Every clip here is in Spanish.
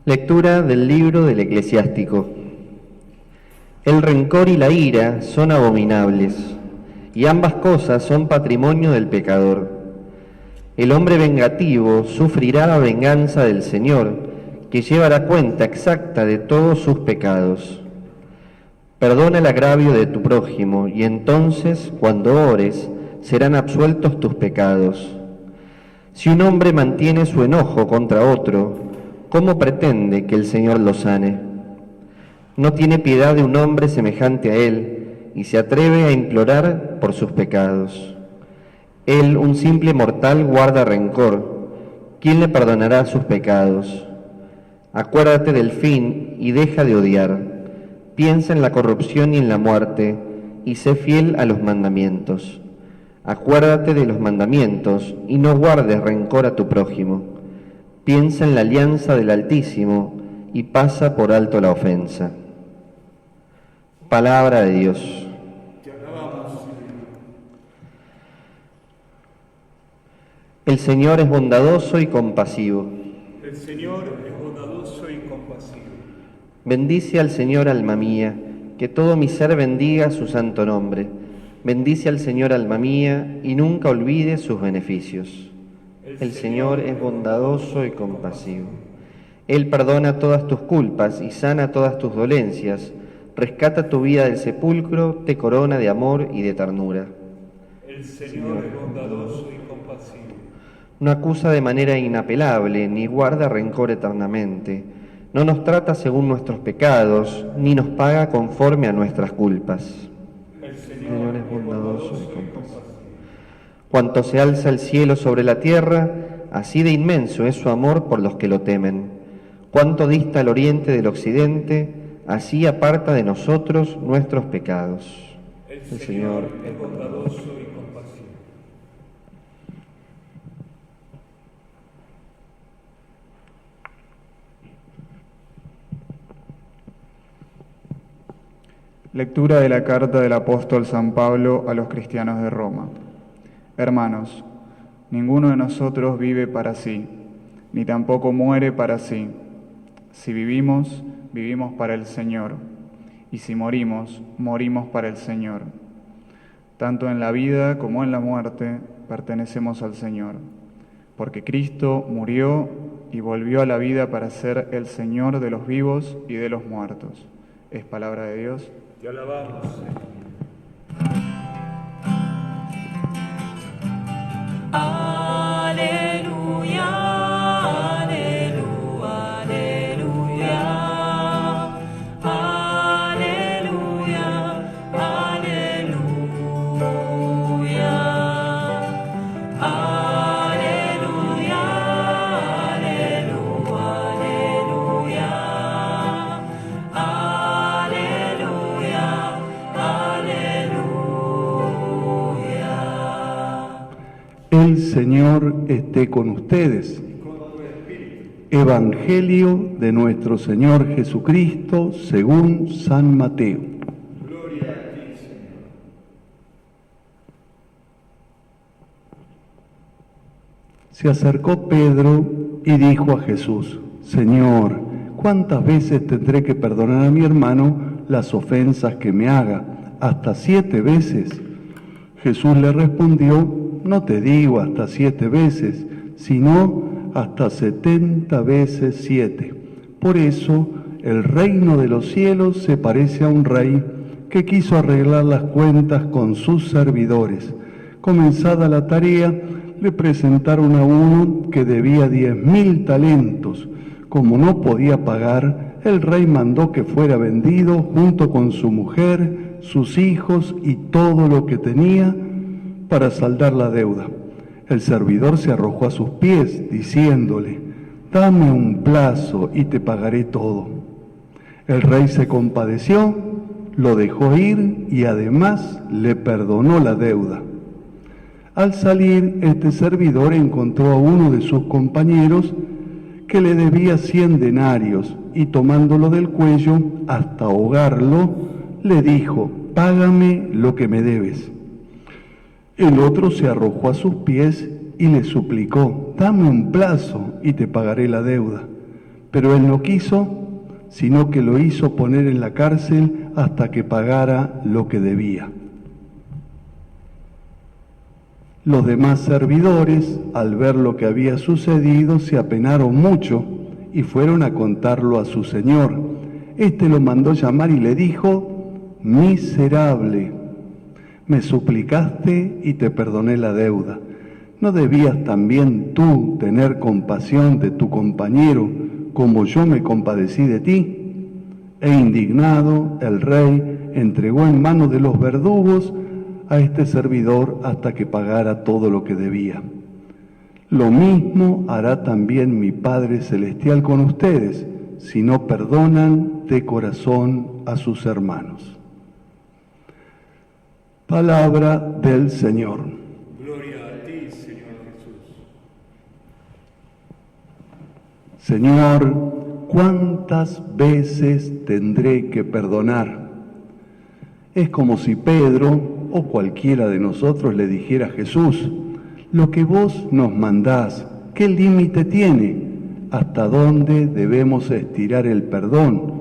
Lectura del libro del Eclesiástico. El rencor y la ira son abominables, y ambas cosas son patrimonio del pecador. El hombre vengativo sufrirá la venganza del Señor, que llevará cuenta exacta de todos sus pecados. Perdona el agravio de tu prójimo, y entonces, cuando ores, serán absueltos tus pecados. Si un hombre mantiene su enojo contra otro, ¿cómo pretende que el Señor lo sane? No tiene piedad de un hombre semejante a él, y se atreve a implorar por sus pecados. Él, un simple mortal, guarda rencor. ¿Quién le perdonará sus pecados? Acuérdate del fin y deja de odiar. Piensa en la corrupción y en la muerte, y sé fiel a los mandamientos. Acuérdate de los mandamientos, y no guardes rencor a tu prójimo. Piensa en la alianza del Altísimo, y pasa por alto la ofensa. Palabra de Dios. Te alabamos, Señor. El Señor es bondadoso y compasivo. El Señor es bondadoso y compasivo. Bendice al Señor, alma mía, que todo mi ser bendiga su santo nombre. Bendice al Señor, alma mía, y nunca olvide sus beneficios. El Señor es bondadoso y compasivo. Él perdona todas tus culpas y sana todas tus dolencias. Rescata tu vida del sepulcro, te corona de amor y de ternura. El Señor es bondadoso y compasivo. No acusa de manera inapelable, ni guarda rencor eternamente. No nos trata según nuestros pecados, ni nos paga conforme a nuestras culpas. El Señor es bondadoso y compasivo. Cuanto se alza el cielo sobre la tierra, así de inmenso es su amor por los que lo temen. Cuanto dista el oriente del occidente, así aparta de nosotros nuestros pecados. El Señor es bondadoso y compasivo. Lectura de la carta del apóstol San Pablo a los cristianos de Roma. Hermanos, ninguno de nosotros vive para sí, ni tampoco muere para sí. Si vivimos, vivimos para el Señor, y si morimos, morimos para el Señor. Tanto en la vida como en la muerte pertenecemos al Señor, porque Cristo murió y volvió a la vida para ser el Señor de los vivos y de los muertos. Es palabra de Dios. Te alabamos, Señor. Aleluya, aleluya, aleluya, aleluya, aleluya, aleluya, El Señor esté con ustedes. Evangelio de nuestro Señor Jesucristo según San Mateo. Gloria a ti, Señor. Se acercó Pedro y dijo a Jesús: Señor, ¿cuántas veces tendré que perdonar a mi hermano las ofensas que me haga? ¿Hasta 7 veces? Jesús le respondió: no te digo hasta 7 veces, sino hasta 70 veces 7. Por eso, el reino de los cielos se parece a un rey que quiso arreglar las cuentas con sus servidores. Comenzada la tarea, le presentaron a uno que debía 10.000 talentos. Como no podía pagar, el rey mandó que fuera vendido junto con su mujer, sus hijos y todo lo que tenía para saldar la deuda. El servidor se arrojó a sus pies, diciéndole: dame un plazo y te pagaré todo. El rey se compadeció, lo dejó ir y además le perdonó la deuda. Al salir, este servidor encontró a uno de sus compañeros que le debía 100 denarios y tomándolo del cuello hasta ahogarlo, le dijo: págame lo que me debes. El otro se arrojó a sus pies y le suplicó: dame un plazo y te pagaré la deuda. Pero él no quiso, sino que lo hizo poner en la cárcel hasta que pagara lo que debía. Los demás servidores, al ver lo que había sucedido, se apenaron mucho y fueron a contarlo a su señor. Este lo mandó llamar y le dijo: miserable, me suplicaste y te perdoné la deuda. ¿No debías también tú tener compasión de tu compañero como yo me compadecí de ti? E indignado, el rey entregó en manos de los verdugos a este servidor hasta que pagara todo lo que debía. Lo mismo hará también mi Padre Celestial con ustedes, si no perdonan de corazón a sus hermanos. Palabra del Señor. Gloria a ti, Señor Jesús. Señor, ¿cuántas veces tendré que perdonar? Es como si Pedro o cualquiera de nosotros le dijera a Jesús: lo que vos nos mandás, ¿qué límite tiene? ¿Hasta dónde debemos estirar el perdón?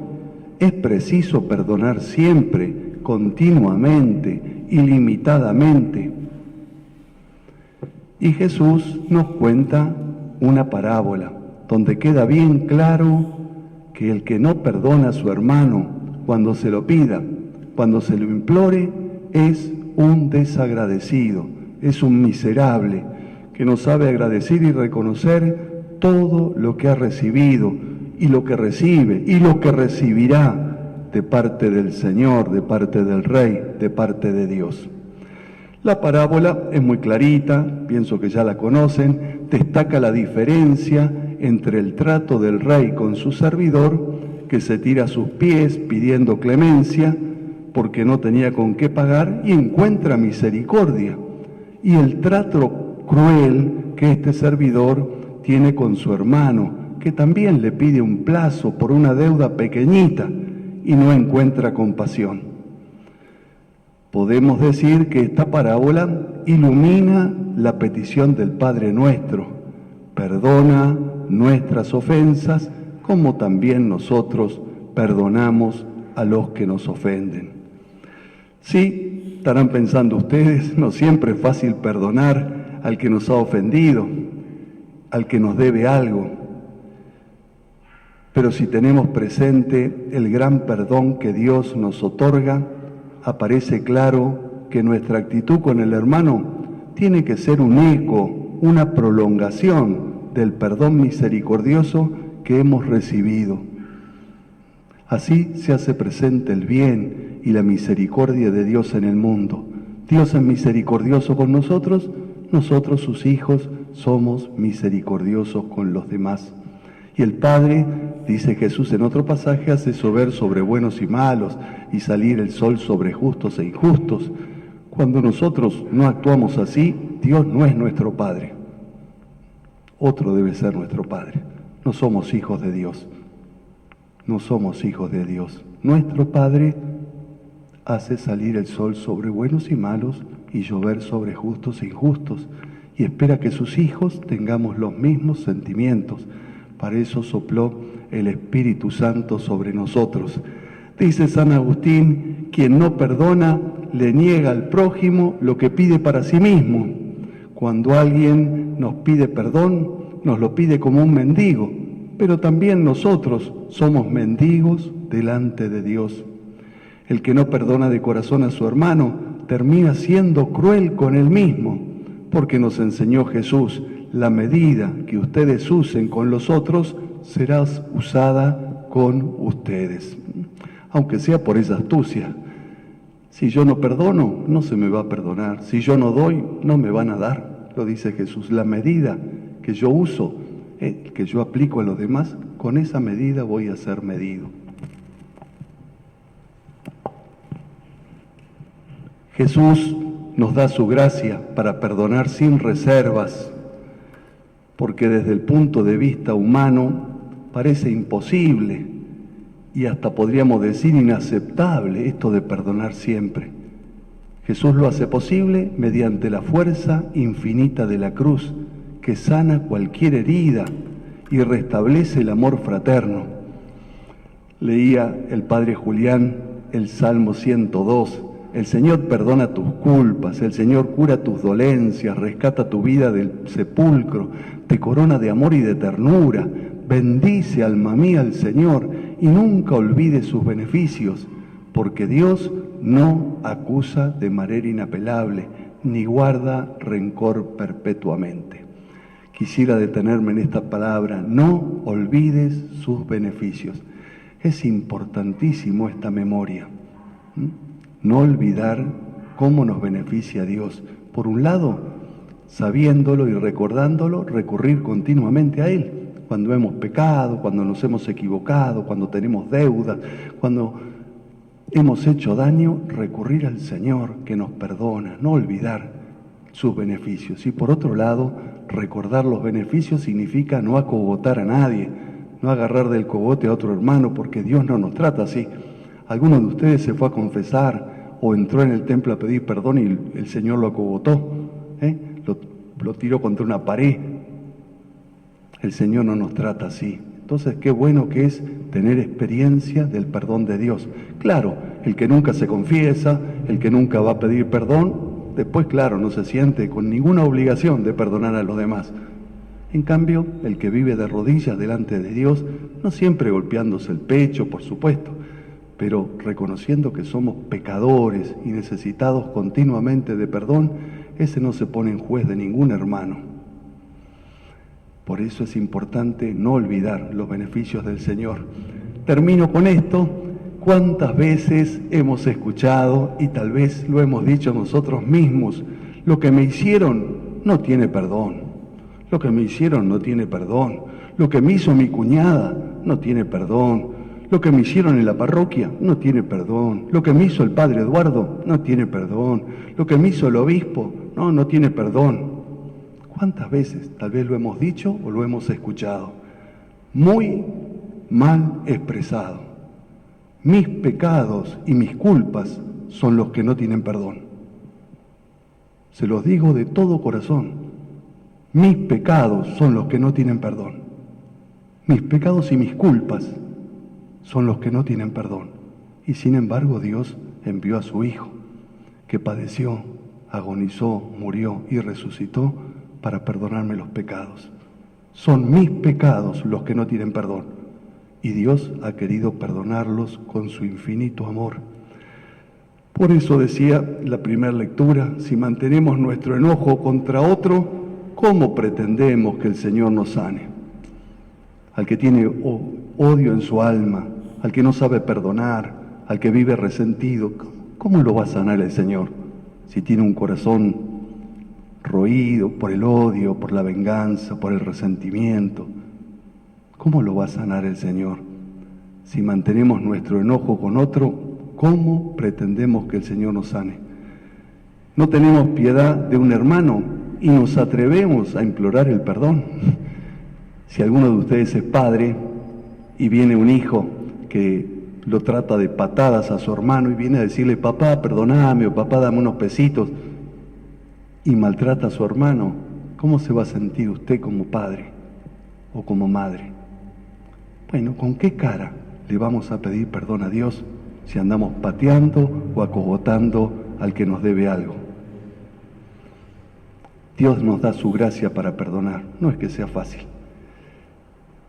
¿Es preciso perdonar siempre, continuamente, ilimitadamente? Y Jesús nos cuenta una parábola donde queda bien claro que el que no perdona a su hermano cuando se lo pida, cuando se lo implore, es un desagradecido, es un miserable que no sabe agradecer y reconocer todo lo que ha recibido y lo que recibe y lo que recibirá de parte del Señor, de parte del Rey, de parte de Dios. La parábola es muy clarita, pienso que ya la conocen, destaca la diferencia entre el trato del rey con su servidor, que se tira a sus pies pidiendo clemencia porque no tenía con qué pagar y encuentra misericordia, y el trato cruel que este servidor tiene con su hermano, que también le pide un plazo por una deuda pequeñita y no encuentra compasión. Podemos decir que esta parábola ilumina la petición del Padre Nuestro: perdona nuestras ofensas como también nosotros perdonamos a los que nos ofenden. Sí, estarán pensando ustedes, no siempre es fácil perdonar al que nos ha ofendido, al que nos debe algo. Pero si tenemos presente el gran perdón que Dios nos otorga, aparece claro que nuestra actitud con el hermano tiene que ser un eco, una prolongación del perdón misericordioso que hemos recibido. Así se hace presente el bien y la misericordia de Dios en el mundo. Dios es misericordioso con nosotros, nosotros sus hijos somos misericordiosos con los demás. Y el Padre, dice Jesús en otro pasaje, hace llover sobre buenos y malos y salir el sol sobre justos e injustos. Cuando nosotros no actuamos así, Dios no es nuestro Padre. Otro debe ser nuestro Padre. No somos hijos de Dios. No somos hijos de Dios. Nuestro Padre hace salir el sol sobre buenos y malos y llover sobre justos e injustos, y espera que sus hijos tengamos los mismos sentimientos. Para eso sopló el Espíritu Santo sobre nosotros. Dice San Agustín: quien no perdona le niega al prójimo lo que pide para sí mismo. Cuando alguien nos pide perdón, nos lo pide como un mendigo, pero también nosotros somos mendigos delante de Dios. El que no perdona de corazón a su hermano termina siendo cruel con él mismo, porque nos enseñó Jesús: la medida que ustedes usen con los otros será usada con ustedes, aunque sea por esa astucia. Si yo no perdono, no se me va a perdonar. Si yo no doy, no me van a dar. Lo dice Jesús: la medida que yo uso, que yo aplico a los demás, con esa medida voy a ser medido. Jesús nos da su gracia para perdonar sin reservas, porque desde el punto de vista humano parece imposible y hasta podríamos decir inaceptable esto de perdonar siempre. Jesús lo hace posible mediante la fuerza infinita de la cruz, que sana cualquier herida y restablece el amor fraterno. Leía el padre Julián el Salmo 102. El Señor perdona tus culpas, el Señor cura tus dolencias, rescata tu vida del sepulcro, te corona de amor y de ternura. Bendice, alma mía, al Señor y nunca olvides sus beneficios, porque Dios no acusa de manera inapelable, ni guarda rencor perpetuamente. Quisiera detenerme en esta palabra, no olvides sus beneficios. Es importantísimo esta memoria. No olvidar cómo nos beneficia Dios. Por un lado, sabiéndolo y recordándolo, recurrir continuamente a Él. Cuando hemos pecado, cuando nos hemos equivocado, cuando tenemos deudas, cuando hemos hecho daño, recurrir al Señor que nos perdona, no olvidar sus beneficios. Y por otro lado, recordar los beneficios significa no acogotar a nadie, no agarrar del cogote a otro hermano, porque Dios no nos trata así. Alguno de ustedes se fue a confesar o entró en el templo a pedir perdón y el Señor lo acogotó, lo tiró contra una pared. El Señor no nos trata así. Entonces, qué bueno que es tener experiencia del perdón de Dios. Claro, el que nunca se confiesa, el que nunca va a pedir perdón, después, claro, no se siente con ninguna obligación de perdonar a los demás. En cambio, el que vive de rodillas delante de Dios, no siempre golpeándose el pecho, por supuesto, pero reconociendo que somos pecadores y necesitados continuamente de perdón, ese no se pone en juez de ningún hermano. Por eso es importante no olvidar los beneficios del Señor. Termino con esto. ¿Cuántas veces hemos escuchado, y tal vez lo hemos dicho nosotros mismos, lo que me hicieron no tiene perdón? Lo que me hicieron no tiene perdón. Lo que me hizo mi cuñada no tiene perdón. Lo que me hicieron en la parroquia no tiene perdón. Lo que me hizo el padre Eduardo no tiene perdón. Lo que me hizo el obispo no tiene perdón. ¿Cuántas veces tal vez lo hemos dicho o lo hemos escuchado? Muy mal expresado. Mis pecados y mis culpas son los que no tienen perdón. Se los digo de todo corazón. Mis pecados son los que no tienen perdón. Mis pecados y mis culpas son los que no tienen perdón. Y sin embargo Dios envió a su Hijo, que padeció, agonizó, murió y resucitó para perdonarme los pecados. Son mis pecados los que no tienen perdón. Y Dios ha querido perdonarlos con su infinito amor. Por eso decía la primera lectura, si mantenemos nuestro enojo contra otro, ¿cómo pretendemos que el Señor nos sane? Al que tiene odio en su alma, al que no sabe perdonar, al que vive resentido, ¿cómo lo va a sanar el Señor? Si tiene un corazón roído por el odio, por la venganza, por el resentimiento, ¿cómo lo va a sanar el Señor? Si mantenemos nuestro enojo con otro, ¿cómo pretendemos que el Señor nos sane? No tenemos piedad de un hermano y nos atrevemos a implorar el perdón. Si alguno de ustedes es padre y viene un hijo que lo trata de patadas a su hermano y viene a decirle, papá, perdoname, o papá, dame unos pesitos, y maltrata a su hermano, ¿cómo se va a sentir usted como padre o como madre? Bueno, ¿con qué cara le vamos a pedir perdón a Dios si andamos pateando o acogotando al que nos debe algo? Dios nos da su gracia para perdonar, no es que sea fácil.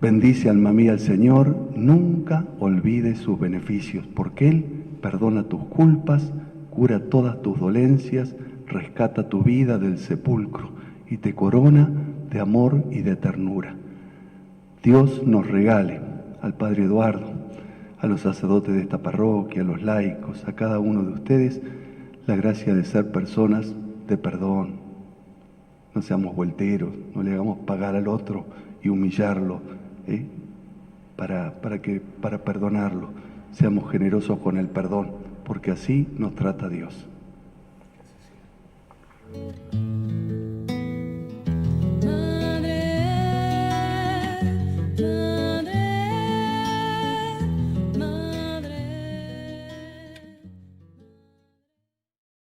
Bendice, alma mía, al Señor, nunca olvides sus beneficios, porque Él perdona tus culpas, cura todas tus dolencias, rescata tu vida del sepulcro y te corona de amor y de ternura. Dios nos regale al Padre Eduardo, a los sacerdotes de esta parroquia, a los laicos, a cada uno de ustedes, la gracia de ser personas de perdón. No seamos volteros, no le hagamos pagar al otro y humillarlo, para perdonarlo. Seamos generosos con el perdón, porque así nos trata Dios.